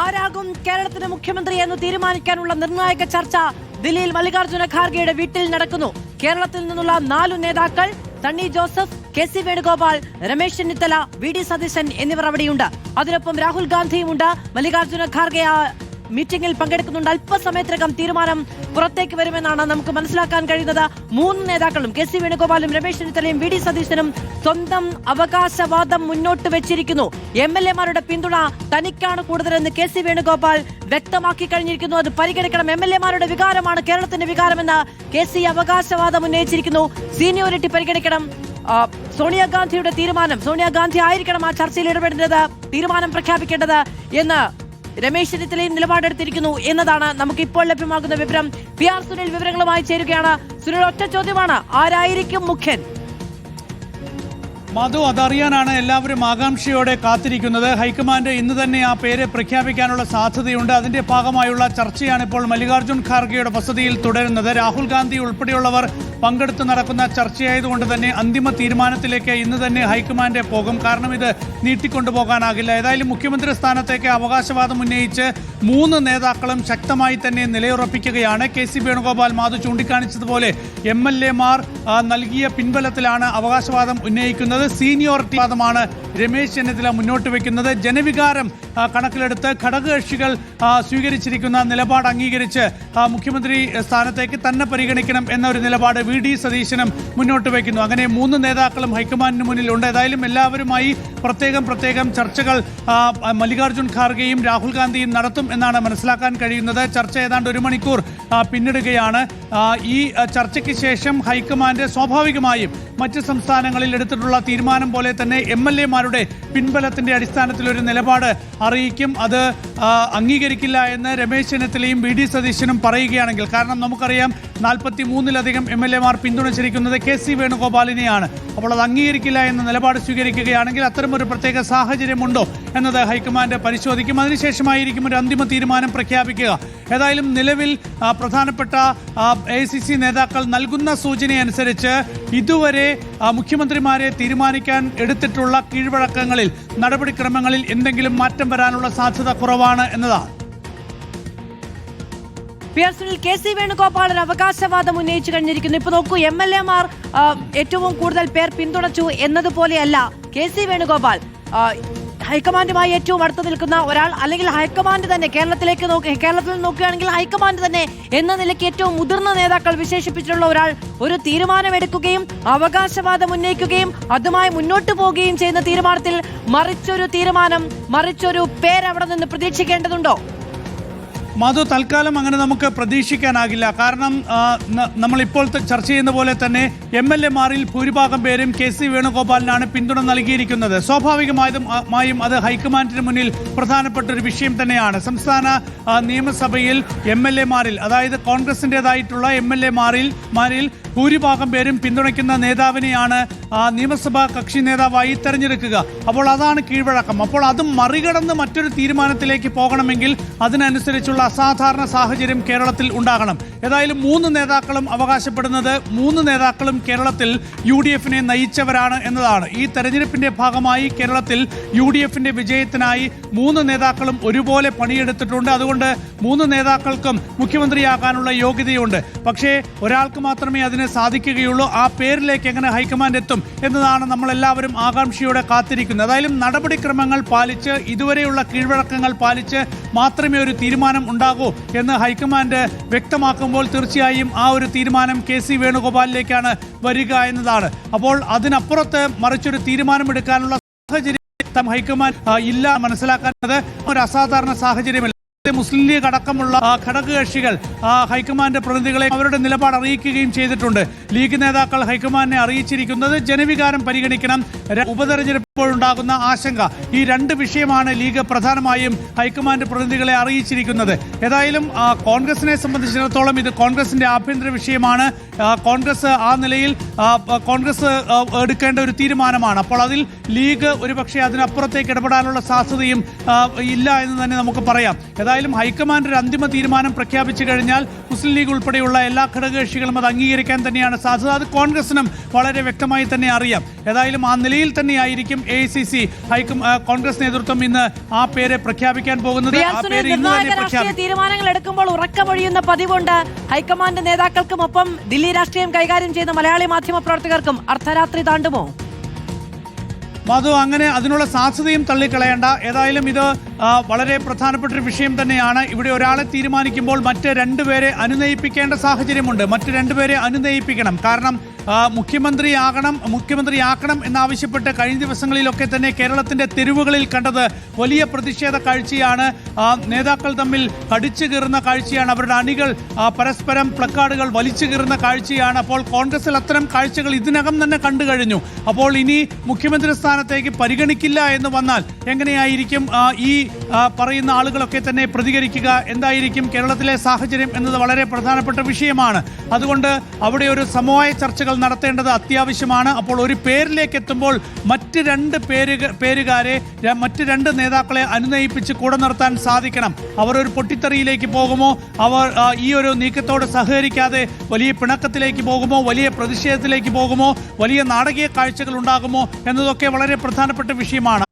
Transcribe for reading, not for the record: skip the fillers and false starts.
ആരാകും കേരളത്തിന്റെ മുഖ്യമന്ത്രി എന്ന് തീരുമാനിക്കാനുള്ള നിർണായക ചർച്ച ദില്ലിയിൽ മല്ലികാർജ്ജുന ഖാർഗെയുടെ വീട്ടിൽ നടക്കുന്നു. കേരളത്തിൽ നിന്നുള്ള 4 നേതാക്കൾ സണ്ണി ജോസഫ്, കെ.സി. വേണുഗോപാൽ, രമേശ് ചെന്നിത്തല, വി.ഡി. സതീശൻ എന്നിവർ അവിടെയുണ്ട്. അതിനൊപ്പം രാഹുൽ ഗാന്ധിയുമുണ്ട്. മല്ലികാർജ്ജുന ഖാർഗെ മീറ്റിംഗിൽ പങ്കെടുക്കുന്നുണ്ട്. അല്പസമയത്തിനകം തീരുമാനം പുറത്തേക്ക് വരുമെന്നാണ് നമുക്ക് മനസ്സിലാക്കാൻ കഴിയുന്നത്. 3 നേതാക്കളും കെ.സി. വേണുഗോപാലും രമേശ് ചെന്നിത്തലയും വി.ഡി. സതീശനും സ്വന്തം അവകാശവാദം മുന്നോട്ട് വെച്ചിരിക്കുന്നു. എംഎൽഎമാരുടെ പിന്തുണ തനിക്കാണ് കൂടുതലെന്ന് കെ.സി. വേണുഗോപാൽ വ്യക്തമാക്കി കഴിഞ്ഞിരിക്കുന്നു. അത് പരിഗണിക്കണം. എംഎൽഎമാരുടെ വികാരമാണ് കേരളത്തിന്റെ വികാരമെന്ന് കെ.സി. അവകാശവാദം ഉന്നയിച്ചിരിക്കുന്നു. സീനിയോറിറ്റി പരിഗണിക്കണം. സോണിയാഗാന്ധിയുടെ തീരുമാനം, സോണിയാഗാന്ധി ആയിരിക്കണം ആ ചർച്ചയിൽ ഇടപെടേണ്ടത്, തീരുമാനം പ്രഖ്യാപിക്കേണ്ടത് എന്ന് രമേശ് ചെന്നിത്തലയും നിലപാടെടുത്തിരിക്കുന്നു എന്നതാണ് നമുക്ക് ഇപ്പോൾ ലഭ്യമാകുന്ന വിവരം. പി ആർ സുനിൽ വിവരങ്ങളുമായി ചേരുകയാണ്. സുനിൽ, ഒറ്റ ചോദ്യമാണ്, ആരായിരിക്കും മുഖ്യൻ? മധു, അതറിയാനാണ് എല്ലാവരും ആകാംക്ഷയോടെ കാത്തിരിക്കുന്നത്. ഹൈക്കമാൻഡ് ഇന്ന് തന്നെ ആ പേര് പ്രഖ്യാപിക്കാനുള്ള സാധ്യതയുണ്ട്. അതിന്റെ ഭാഗമായുള്ള ചർച്ചയാണ് ഇപ്പോൾ മല്ലികാർജ്ജുൻ ഖാർഗെയുടെ വസതിയിൽ തുടരുന്നത്. രാഹുൽ ഗാന്ധി ഉൾപ്പെടെയുള്ളവർ പങ്കെടുത്ത് നടക്കുന്ന ചർച്ചയായതുകൊണ്ട് തന്നെ അന്തിമ തീരുമാനത്തിലേക്ക് ഇന്ന് തന്നെ ഹൈക്കമാൻഡ് പോകും. കാരണം ഇത് നീട്ടിക്കൊണ്ടുപോകാനാകില്ല. ഏതായാലും മുഖ്യമന്ത്രി സ്ഥാനത്തേക്ക് അവകാശവാദം ഉന്നയിച്ച് 3 നേതാക്കളും ശക്തമായി തന്നെ നിലയുറപ്പിക്കുകയാണ്. കെ.സി. വേണുഗോപാൽ മാധു ചൂണ്ടിക്കാണിച്ചതുപോലെ എംഎൽഎമാർ നൽകിയ പിൻബലത്തിലാണ് അവകാശവാദം ഉന്നയിക്കുന്നത്. സീനിയോറിറ്റി വാദമാണ് രമേശ് ചെന്നിത്തല മുന്നോട്ട് വെക്കുന്നത്. ജനവികാരം കണക്കിലെടുത്ത് ഘടകകക്ഷികൾ സ്വീകരിച്ചിരിക്കുന്ന നിലപാട് അംഗീകരിച്ച് മുഖ്യമന്ത്രി സ്ഥാനത്തേക്ക് തന്നെ പരിഗണിക്കണം എന്ന ഒരു നിലപാട് വി.ഡി. സതീശനും മുന്നോട്ട് വയ്ക്കുന്നു. അങ്ങനെ 3 നേതാക്കളും ഹൈക്കമാൻഡിന് മുന്നിലുണ്ട്. ഏതായാലും എല്ലാവരുമായി പ്രത്യേകം ചർച്ചകൾ മല്ലികാർജ്ജുൻ ഖാർഗെയും രാഹുൽ ഗാന്ധിയും നടത്തും എന്നാണ് മനസ്സിലാക്കാൻ കഴിയുന്നത്. ചർച്ച ഏതാണ്ട് 1 മണിക്കൂർ പിന്നിടുകയാണ്. ഈ ചർച്ചയ്ക്ക് ശേഷം ഹൈക്കമാൻഡ് സ്വാഭാവികമായും മറ്റ് സംസ്ഥാനങ്ങളിൽ എടുത്തിട്ടുള്ള തീരുമാനം പോലെ തന്നെ എംഎൽഎമാരുടെ പിൻബലത്തിന്റെ അടിസ്ഥാനത്തിൽ ഒരു നിലപാട് അറിയിക്കും. അത് അംഗീകരിക്കില്ല എന്ന് രമേശ് ചെന്നിത്തലയും വി.ഡി. സതീശനും പറയുകയാണെങ്കിൽ, കാരണം നമുക്കറിയാം 43-ലധികം എംഎൽഎമാർ പിന്തുണച്ചിരിക്കുന്നത് കെ.സി. വേണുഗോപാലിനെയാണ്. അപ്പോൾ അത് അംഗീകരിക്കില്ല എന്ന നിലപാട് സ്വീകരിക്കുകയാണെങ്കിൽ അത്തരമൊരു പ്രത്യേക സാഹചര്യമുണ്ടോ എന്നത് ഹൈക്കമാൻഡ് പരിശോധിക്കും. അതിനുശേഷമായിരിക്കും ഒരു അന്തിമ തീരുമാനം പ്രഖ്യാപിക്കുക. ഏതായാലും നിലവിൽ പ്രധാനപ്പെട്ട AICC നേതാക്കൾ നൽകുന്ന സൂചനയനുസരിച്ച് ഇതുവരെ മുഖ്യമന്ത്രിമാരെ തീരുമാനിക്കാൻ എടുത്തിട്ടുള്ള കീഴ്വഴക്കങ്ങളിൽ, നടപടിക്രമങ്ങളിൽ എന്തെങ്കിലും മാറ്റം വരാനുള്ള സാധ്യത കുറവാണ് എന്നതാണ്. കെ.സി. വേണുഗോപാൽ ഒരു അവകാശവാദം ഉന്നയിച്ചു കഴിഞ്ഞിരിക്കുന്നു. ഇപ്പൊ നോക്കൂ, എംഎൽഎമാർ ഏറ്റവും കൂടുതൽ പേർ പിന്തുണച്ചു എന്നതുപോലെയല്ല കെ.സി. വേണുഗോപാൽ ഹൈക്കമാൻഡുമായി ഏറ്റവും അടുത്ത് നിൽക്കുന്ന ഒരാൾ, അല്ലെങ്കിൽ ഹൈക്കമാൻഡ് തന്നെ കേരളത്തിൽ നോക്കുകയാണെങ്കിൽ ഹൈക്കമാൻഡ് തന്നെ എന്ന നിലയ്ക്ക് ഏറ്റവും മുതിർന്ന നേതാക്കൾ വിശേഷിപ്പിച്ചിട്ടുള്ള ഒരാൾ ഒരു തീരുമാനമെടുക്കുകയും അവകാശവാദം ഉന്നയിക്കുകയും അതുമായി മുന്നോട്ട് പോവുകയും ചെയ്യുന്ന തീരുമാനത്തിൽ മറിച്ചൊരു പേരവിടെ നിന്ന് പ്രതീക്ഷിക്കേണ്ടതുണ്ടോ? മധു, തൽക്കാലം അങ്ങനെ നമുക്ക് പ്രതീക്ഷിക്കാനാകില്ല. കാരണം നമ്മളിപ്പോൾ ചർച്ച ചെയ്യുന്ന പോലെ തന്നെ എംഎൽഎമാരിൽ ഭൂരിഭാഗം പേരും കെ.സി. വേണുഗോപാലിനാണ് പിന്തുണ നൽകിയിരിക്കുന്നത്. സ്വാഭാവികമായും അത് ഹൈക്കമാൻഡിന് മുന്നിൽ പ്രധാനപ്പെട്ട ഒരു വിഷയം തന്നെയാണ്. സംസ്ഥാന നിയമസഭയിൽ എംഎൽഎമാരിൽ, അതായത് കോൺഗ്രസിൻ്റെതായിട്ടുള്ള എംഎൽഎമാരിൽ ഭൂരിഭാഗം പേരും പിന്തുണയ്ക്കുന്ന നേതാവിനെയാണ് നിയമസഭാ കക്ഷി നേതാവായി തെരഞ്ഞെടുക്കുക. അപ്പോൾ അതാണ് കീഴ്വഴക്കം. അപ്പോൾ അത് മറികടന്ന് മറ്റൊരു തീരുമാനത്തിലേക്ക് പോകണമെങ്കിൽ അതിനനുസരിച്ചുള്ള അസാധാരണ സാഹചര്യം കേരളത്തിൽ ഉണ്ടാകണം. ഏതായാലും 3 നേതാക്കളും അവകാശപ്പെടുന്നത് 3 നേതാക്കളും കേരളത്തിൽ UDF-നെ നയിച്ചവരാണ് എന്നതാണ്. ഈ തെരഞ്ഞെടുപ്പിന്റെ ഭാഗമായി കേരളത്തിൽ UDF-ന്റെ വിജയത്തിനായി 3 നേതാക്കളും ഒരുപോലെ പണിയെടുത്തിട്ടുണ്ട്. അതുകൊണ്ട് 3 നേതാക്കൾക്കും മുഖ്യമന്ത്രിയാകാനുള്ള യോഗ്യതയുണ്ട്. പക്ഷേ ഒരാൾക്ക് മാത്രമേ അതിന് സാധിക്കുകയുള്ളൂ. ആ പേരിലേക്ക് എങ്ങനെ ഹൈക്കമാൻഡ് എത്തും എന്നതാണ് നമ്മളെല്ലാവരും ആകാംക്ഷയോടെ കാത്തിരിക്കുന്നത്. ഏതായാലും നടപടിക്രമങ്ങൾ പാലിച്ച്, ഇതുവരെയുള്ള കീഴ്വഴക്കങ്ങൾ പാലിച്ച് മാത്രമേ ഒരു തീരുമാനം ഉണ്ടാകൂ എന്ന് ഹൈക്കമാൻഡ് വ്യക്തമാക്കുമ്പോൾ തീർച്ചയായും ആ ഒരു തീരുമാനം കെ.സി. വേണുഗോപാലിലേക്കാണ് വരിക എന്നതാണ്. അപ്പോൾ അതിനപ്പുറത്ത് മറിച്ചൊരു തീരുമാനമെടുക്കാനുള്ള സാഹചര്യം ഹൈക്കമാൻഡ് ഇല്ല മനസ്സിലാക്കുന്നത് ഒരു അസാധാരണ സാഹചര്യമല്ല. മുസ്ലിം ലീഗ് അടക്കമുള്ള ഘടകകക്ഷികൾ ഹൈക്കമാൻഡ് പ്രതിനിധികളെ അവരുടെ നിലപാട് അറിയിക്കുകയും ചെയ്തിട്ടുണ്ട്. ലീഗ് നേതാക്കൾ ഹൈക്കമാൻഡിനെ അറിയിച്ചിരിക്കുന്നത് ജനവികാരം പരിഗണിക്കണം, ഉപതെരഞ്ഞെടുപ്പോഴുണ്ടാകുന്ന ആശങ്ക, ഈ 2 വിഷയമാണ് ലീഗ് പ്രധാനമായും ഹൈക്കമാൻഡ് പ്രതിനിധികളെ അറിയിച്ചിരിക്കുന്നത്. ഏതായാലും കോൺഗ്രസിനെ സംബന്ധിച്ചിടത്തോളം ഇത് കോൺഗ്രസിന്റെ ആഭ്യന്തര വിഷയമാണ്. കോൺഗ്രസ് ആ നിലയിൽ കോൺഗ്രസ് എടുക്കേണ്ട ഒരു തീരുമാനമാണ്. അപ്പോൾ അതിൽ ലീഗ് ഒരുപക്ഷെ അതിനപ്പുറത്തേക്ക് ഇടപെടാനുള്ള സാധ്യതയും ഇല്ല എന്ന് തന്നെ നമുക്ക് പറയാം. ഏതായാലും ഹൈക്കമാൻഡ് ഒരു അന്തിമ തീരുമാനം പ്രഖ്യാപിച്ചു കഴിഞ്ഞാൽ മുസ്ലിം ലീഗ് ഉൾപ്പെടെയുള്ള എല്ലാ ഘടകകക്ഷികളും അത് അംഗീകരിക്കാൻ തന്നെയാണ് സാധ്യത. അത് കോൺഗ്രസിനും വളരെ വ്യക്തമായി തന്നെ അറിയാം. ഏതായാലും ആ നിലയിൽ തന്നെയായിരിക്കും AICC കോൺഗ്രസ് നേതൃത്വം ഇന്ന് ആ പേര് പ്രഖ്യാപിക്കാൻ പോകുന്നത്. ആ പേര് ഇന്ന് തന്നെ പ്രഖ്യാപിക്കും. തീരുമാനങ്ങൾ എടുക്കുമ്പോൾ ഉറക്കമൊഴിയുന്ന പതിവുണ്ട്. ഹൈക്കമാൻഡ് നേതാക്കൾക്കും ഒപ്പം ദില്ലി രാഷ്ട്രീയം കൈകാര്യം ചെയ്യുന്ന മലയാളി മാധ്യമ പ്രവർത്തകർക്കും അർദ്ധരാത്രി താണ്ടുമോ? മധു, അങ്ങനെ അതിനുള്ള സാധ്യതയും തള്ളിക്കളയേണ്ട. ഏതായാലും ഇത് വളരെ പ്രധാനപ്പെട്ട ഒരു വിഷയം തന്നെയാണ്. ഇവിടെ ഒരാളെ തീരുമാനിക്കുമ്പോൾ മറ്റ് രണ്ടുപേരെ അനുനയിപ്പിക്കേണ്ട സാഹചര്യമുണ്ട്. മറ്റ് രണ്ടുപേരെ അനുനയിപ്പിക്കണം. കാരണം മുഖ്യമന്ത്രിയാക്കണം എന്നാവശ്യപ്പെട്ട് കഴിഞ്ഞ ദിവസങ്ങളിലൊക്കെ തന്നെ കേരളത്തിന്റെ തെരുവുകളിൽ കണ്ടത് വലിയ പ്രതിഷേധ കാഴ്ചയാണ്. നേതാക്കൾ തമ്മിൽ കടിച്ചു കീറുന്ന കാഴ്ചയാണ്. അവരുടെ അണികൾ പരസ്പരം പ്ലക്കാർഡുകൾ വലിച്ചു കീറുന്ന കാഴ്ചയാണ്. അപ്പോൾ കോൺഗ്രസിൽ അത്തരം കാഴ്ചകൾ ഇതിനകം തന്നെ കണ്ടു കഴിഞ്ഞു. അപ്പോൾ ഇനി മുഖ്യമന്ത്രി സ്ഥാനത്തേക്ക് പരിഗണിക്കില്ല എന്ന് വന്നാൽ എങ്ങനെയായിരിക്കും ഈ പറയുന്ന ആളുകളൊക്കെ തന്നെ പ്രതികരിക്കുക? എന്തായിരിക്കും കേരളത്തിലെ സാഹചര്യം എന്നത് വളരെ പ്രധാനപ്പെട്ട വിഷയമാണ്. അതുകൊണ്ട് അവിടെ ഒരു സമവായ ചർച്ചകൾ നടത്തേണ്ടത് അത്യാവശ്യമാണ്. അപ്പോൾ ഒരു പേരിലേക്ക് എത്തുമ്പോൾ മറ്റ് രണ്ട് നേതാക്കളെ അനുനയിപ്പിച്ച് കൂടെ നിർത്താൻ സാധിക്കണം. അവർ ഒരു പൊട്ടിത്തെറിയിലേക്ക് പോകുമോ, അവർ ഈ ഒരു നീക്കത്തോട് സഹകരിക്കാതെ വലിയ പിണക്കത്തിലേക്ക് പോകുമോ, വലിയ പ്രതിഷേധത്തിലേക്ക് പോകുമോ, വലിയ നാടകീയ കാഴ്ചകൾ ഉണ്ടാകുമോ എന്നതൊക്കെ വളരെ പ്രധാനപ്പെട്ട വിഷയമാണ്.